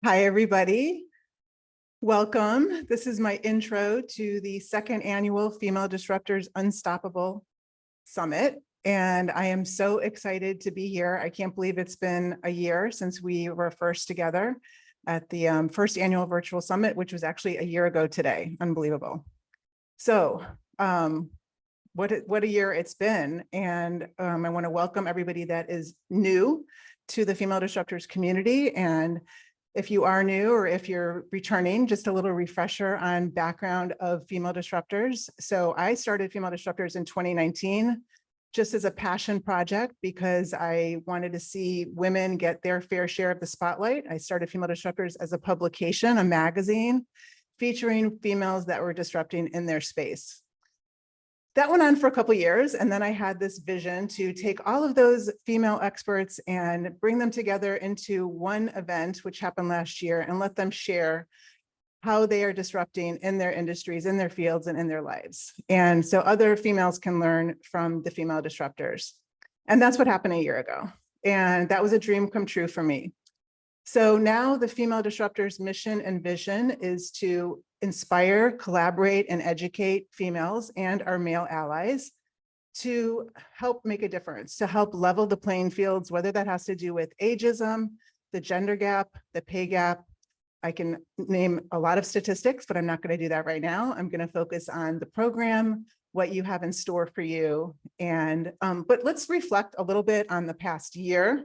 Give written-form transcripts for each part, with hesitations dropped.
Hi, everybody. Welcome. This is my intro to the second annual Female Disruptors Unstoppable Summit. And I am so excited to be here. I can't believe it's been a year since we were first together at the first annual virtual summit, which was actually a year ago today. Unbelievable. So what a year it's been. And I want to welcome everybody that is new to the Female Disruptors community. And if you are new or if you're returning, just a little refresher on background of Female Disruptors. So I started Female Disruptors in 2019, just as a passion project because I wanted to see women get their fair share of the spotlight. I started Female Disruptors as a publication, a magazine, featuring females that were disrupting in their space. That went on for a couple of years, and then I had this vision to take all of those female experts and bring them together into one event, which happened last year, and let them share how they are disrupting in their industries, in their fields, and in their lives. And so other females can learn from the female disruptors. And that's what happened a year ago. And that was a dream come true for me. So now the Female Disruptors mission and vision is to inspire, collaborate, and educate females and our male allies to help make a difference, to help level the playing fields, whether that has to do with ageism, the gender gap, the pay gap. I can name a lot of statistics, but I'm not going to do that right now. I'm going to focus on the program, what you have in store for you. And but let's reflect a little bit on the past year.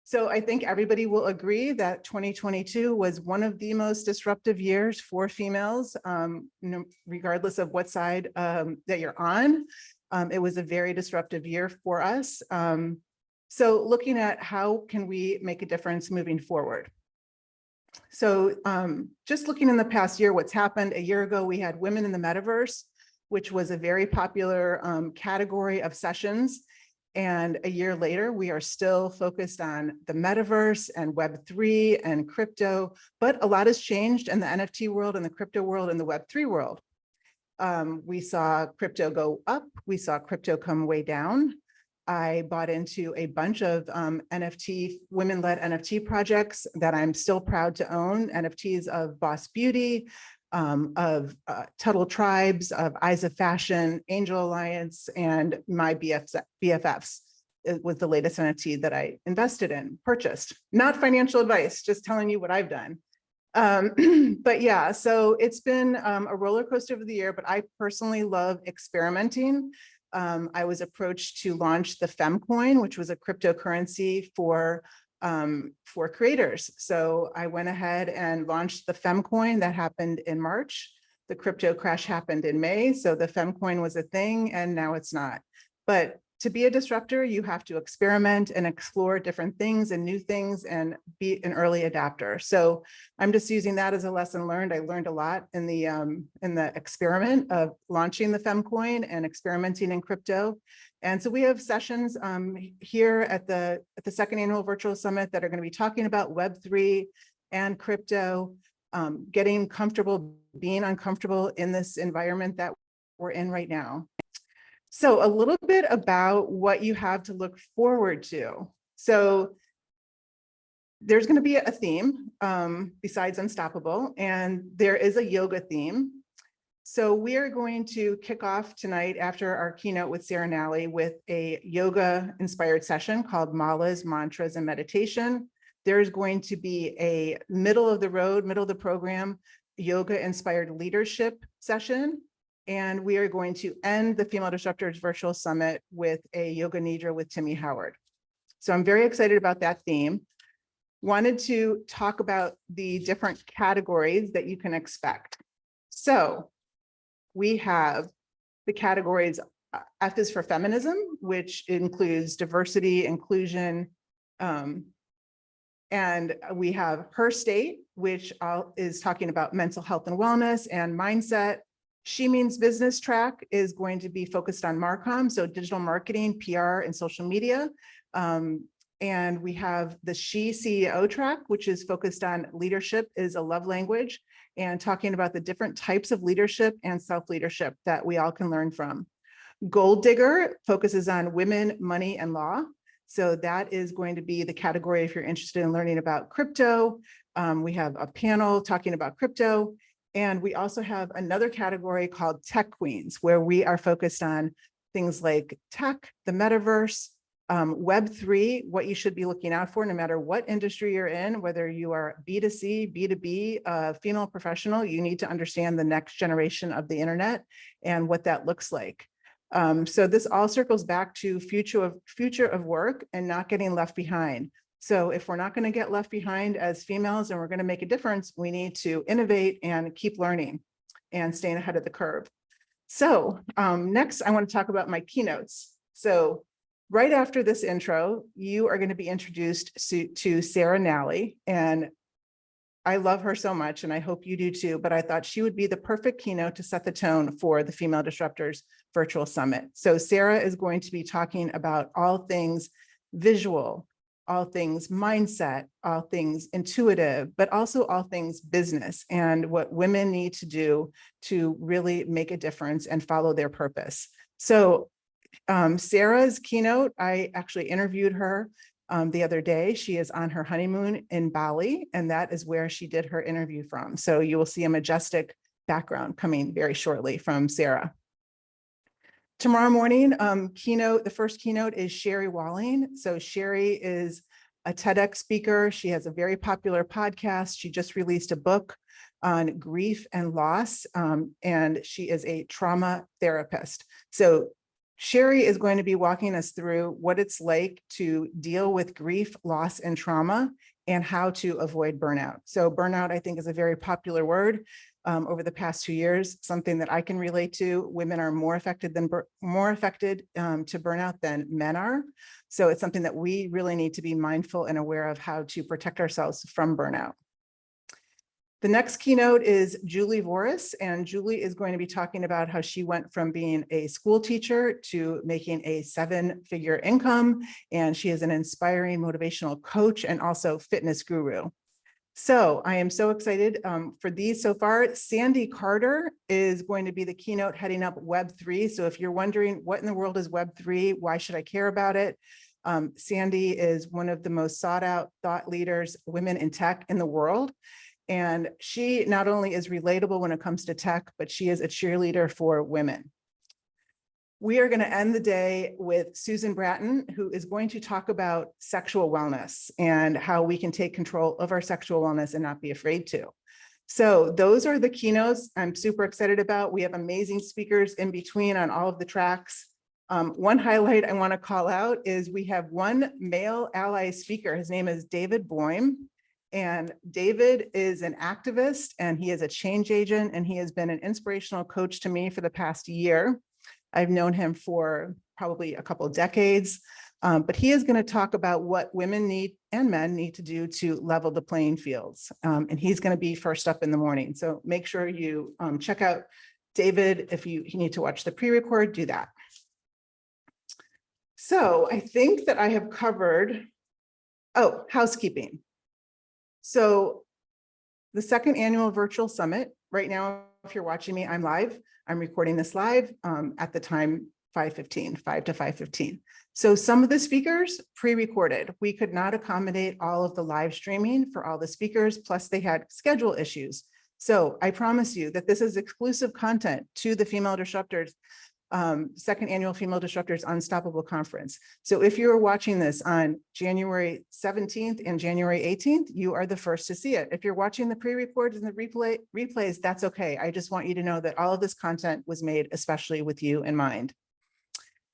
So I think everybody will agree that 2022 was one of the most disruptive years for females, regardless of what side that you're on. It was a very disruptive year for us. So looking at how can we make a difference moving forward. So just looking in the past year, what's happened. A year ago, we had Women in the Metaverse, which was a very popular category of sessions. And a year later, we are still focused on the metaverse and Web3 and crypto, but a lot has changed in the NFT world and the crypto world and the Web3 world. We saw crypto go up. We saw crypto come way down. I bought into a bunch of women-led NFT projects that I'm still proud to own, NFTs of Boss Beauty, of Tuttle Tribes, of Eyes of Fashion, Angel Alliance, and my BFFs. It was the latest NFT that I invested in, purchased. Not financial advice, just telling you what I've done. But yeah, so it's been a roller coaster of the year, but I personally love experimenting. I was approached to launch the FemCoin, which was a cryptocurrency for creators. So I went ahead and launched the FemCoin. That happened in March. The crypto crash happened in May. So the FemCoin was a thing and now it's not. But to be a disruptor, you have to experiment and explore different things and new things and be an early adapter. So I'm just using that as a lesson learned. I learned a lot in the experiment of launching the FemCoin and experimenting in crypto. And so we have sessions here at the second annual virtual summit that are going to be talking about Web3 and crypto, getting comfortable, being uncomfortable in this environment that we're in right now. So a little bit about what you have to look forward to. So there's going to be a theme besides Unstoppable, and there is a yoga theme. So we are going to kick off tonight after our keynote with Sarah Nally with a yoga inspired session called Malas, Mantras, and Meditation. There's going to be a middle of the program, yoga inspired leadership session. And we are going to end the Female Disruptors Virtual Summit with a Yoga Nidra with Timmy Howard. So I'm very excited about that theme. Wanted to talk about the different categories that you can expect. So we have the categories, F is for feminism, which includes diversity, inclusion, and we have Her State, which is talking about mental health and wellness and mindset. She Means Business track is going to be focused on Marcom, so digital marketing, PR, and social media. And we have the She CEO track, which is focused on leadership is a love language, and talking about the different types of leadership and self-leadership that we all can learn from. Gold Digger focuses on women, money, and law. So that is going to be the category if you're interested in learning about crypto, We have a panel talking about crypto. And we also have another category called Tech Queens, where we are focused on things like tech, the metaverse, Web3, what you should be looking out for no matter what industry you're in, whether you are B2C, B2B, female professional, you need to understand the next generation of the internet and what that looks like. So this all circles back to future of work and not getting left behind. So if we're not going to get left behind as females and we're going to make a difference, we need to innovate and keep learning and staying ahead of the curve. So next, I want to talk about my keynotes. So right after this intro, you are going to be introduced to Sarah Nally, and I love her so much, and I hope you do too, but I thought she would be the perfect keynote to set the tone for the Female Disruptors Virtual Summit. So Sarah is going to be talking about all things visual, all things mindset, all things intuitive, but also all things business and what women need to do to really make a difference and follow their purpose. So Sarah's keynote, I actually interviewed her the other day. She is on her honeymoon in Bali, and that is where she did her interview from. So you will see a majestic background coming very shortly from Sarah. Tomorrow morning, the first keynote is Sherry Walling. So Sherry is a TEDx speaker. She has a very popular podcast. She just released a book on grief and loss, and she is a trauma therapist. So Sherry is going to be walking us through what it's like to deal with grief, loss, and trauma, and how to avoid burnout. So burnout, I think, is a very popular word over the past 2 years, something that I can relate to. Women are more affected to burnout than men are. So it's something that we really need to be mindful and aware of how to protect ourselves from burnout. The next keynote is Julie Voris, and Julie is going to be talking about how she went from being a school teacher to making a 7-figure income, and she is an inspiring motivational coach and also fitness guru. So I am so excited for these so far. Sandy Carter is going to be the keynote heading up Web3. So if you're wondering what in the world is Web3, why should I care about it? Sandy is one of the most sought out thought leaders, women in tech in the world. And she not only is relatable when it comes to tech, but she is a cheerleader for women. We are going to end the day with Susan Bratton, who is going to talk about sexual wellness and how we can take control of our sexual wellness and not be afraid to. So those are the keynotes I'm super excited about. We have amazing speakers in between on all of the tracks. One highlight I want to call out is we have one male ally speaker. His name is David Boehm. And David is an activist and he is a change agent, and he has been an inspirational coach to me for the past year. I've known him for probably a couple of decades, but he is going to talk about what women need and men need to do to level the playing fields. And he's going to be first up in the morning. So make sure you check out David. If you need to watch the pre-record, do that. So I think that I have covered, housekeeping. So the second annual virtual summit, right now, if you're watching me, I'm live. I'm recording this live at the time 5 to 5:15. So some of the speakers pre-recorded. We could not accommodate all of the live streaming for all the speakers, plus they had schedule issues. So I promise you that this is exclusive content to the Female Disruptors second annual Female Disruptors Unstoppable Conference. So if you're watching this on January 17th and January 18th, you are the first to see it. If you're watching the pre-records and the replays, that's okay. I just want you to know that all of this content was made especially with you in mind.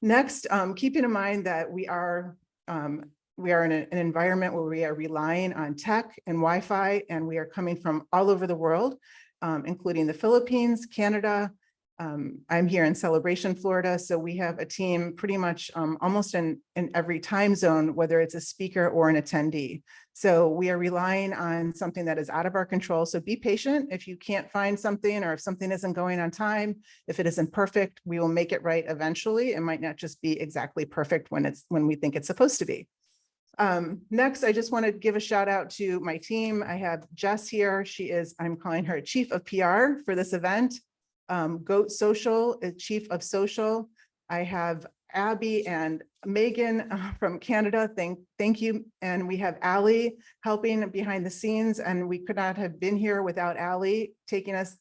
Next, keeping in mind that we are in an environment where we are relying on tech and Wi-Fi, and we are coming from all over the world, including the Philippines, Canada. I'm here in Celebration, Florida, so we have a team pretty much almost in every time zone, whether it's a speaker or an attendee. So we are relying on something that is out of our control. So be patient if you can't find something, or if something isn't going on time. If it isn't perfect, we will make it right eventually. It might not just be exactly perfect when we think it's supposed to be. Next, I just want to give a shout out to my team. I have Jess here. I'm calling her Chief of PR for this event. Goat Social is Chief of Social. I have Abby and Megan from Canada, thank you. And we have Allie helping behind the scenes, and we could not have been here without Allie taking us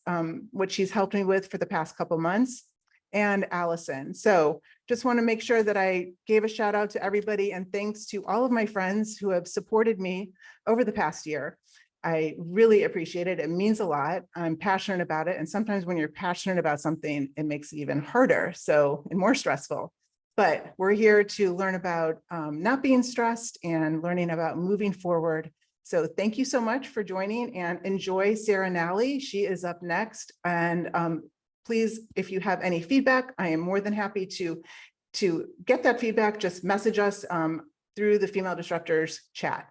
what she's helped me with for the past couple months, and Allison. So just want to make sure that I gave a shout out to everybody, and thanks to all of my friends who have supported me over the past year. I really appreciate it. It means a lot. I'm passionate about it. And sometimes when you're passionate about something, it makes it even harder. And more stressful. But we're here to learn about not being stressed and learning about moving forward. So thank you so much for joining, and enjoy Sarah Nally. She is up next. And please, if you have any feedback, I am more than happy to get that feedback. Just message us through the Female Disruptors chat.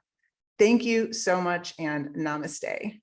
Thank you so much, and namaste.